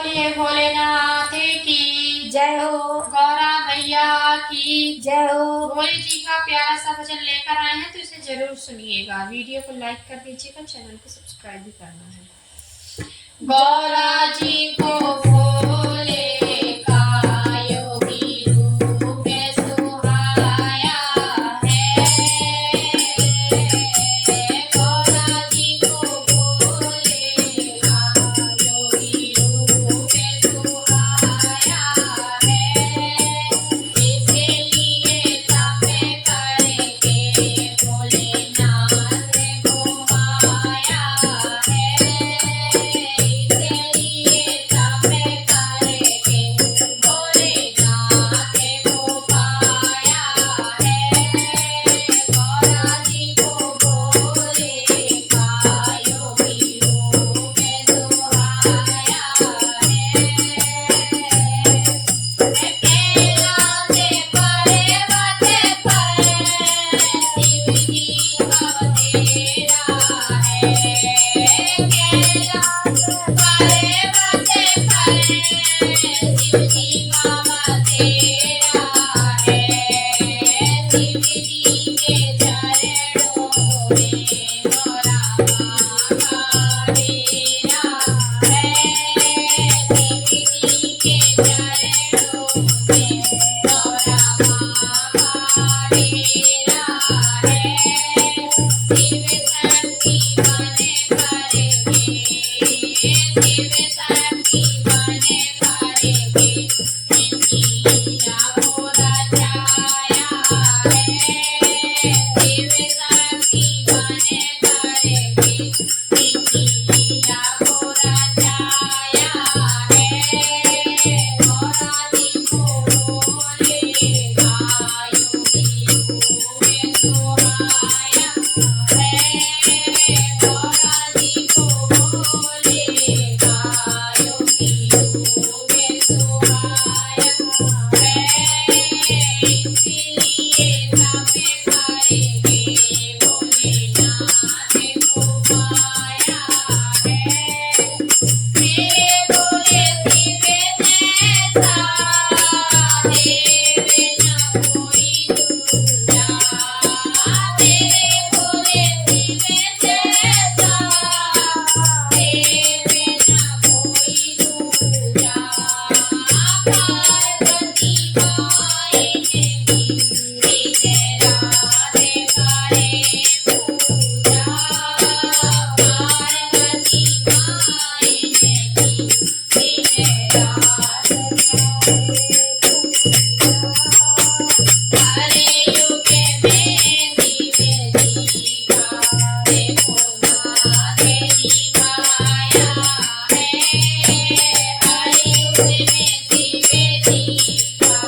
बोलिए भोलेनाथ की जय हो। गौरा मैया की जय हो। भोले जी का प्यारा सा भजन लेकर आए हैं तो इसे जरूर सुनिएगा। वीडियो को लाइक कर दीजिएगा, चैनल को सब्सक्राइब भी करना है। गौरा जी को भोले का योगी रूप सुहाया है। गौरा जी को भोले का योगी रूप सुहाया है। इसलिए तप करके भोलेनाथ को आया है। इसलिए तप करके भोलेनाथ को पाया है। गौरा जी को भोले का योगी रूप सुहाया है। कैलाश पर्वत पर शिव जी का बसेरा है। कैलाश पर्वत पर शिव जी का बसेरा है। शिव जी के चरणों में गौरा माँ का डेरा है। शिव जी के चरणों में गौरा माँ का डेरा है। शिव शक्ति बन करके शिव शक्ति बन करके इनकी लीला को रचाया है। शिव शक्ति बन करके इनकी लीला को रचाया है। गौरा जी को भोले का योगी रूप सुहाया है। गौरा जी को भोले का योगी रूप सुहाया है। इसलिए तप करके भोलेनाथ को पाया है। मेरे भोले शिव जैसा देव न कोई दूजा। मेरे भोले शिव जैसा देव न कोई दूजा। पार्वती माई ने दिन रात करे पूजा। पार्वती माई ने दिन रात करे पूजा। हरे युग में शिव जी का देखो नाथ दिखाया है। हरे युग में शिव जी का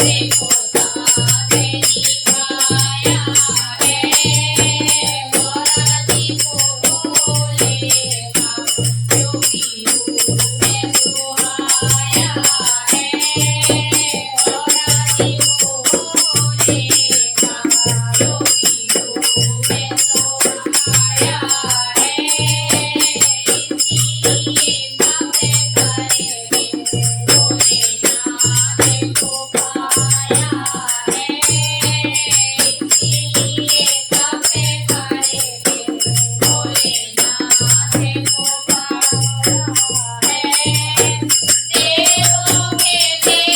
देखो नाथ दिखाया है। गौरा जी को भोले का योगी रूप सुहाया है। गौरा जी को भोले का योगी रूप सुहाया है। इसलिए तप करके भोलेनाथ को पाया है। इसलिए तप करके भोलेनाथ को पाया है। देवों के देव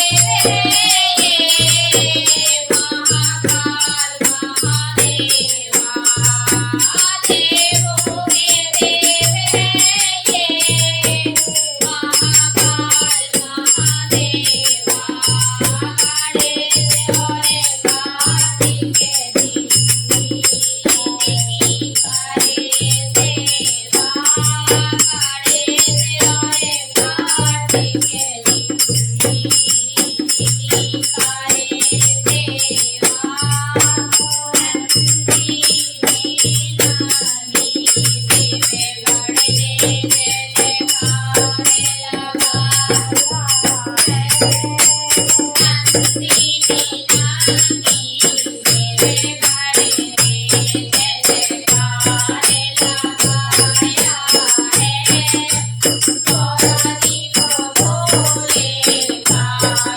ये महाकाल महादेवा। देवों के देव ये महाकाल महादेवा। गणेश और कार्तिक जी इनकी करे सेवा। गणेश और कार्तिक जी इनकी करे सेवा। नंदी नीलानी शिव गणेश जयकार लगाया है। नंदी नीलानी शिव गणेश जयकार लगाया है। गौरा जी को काया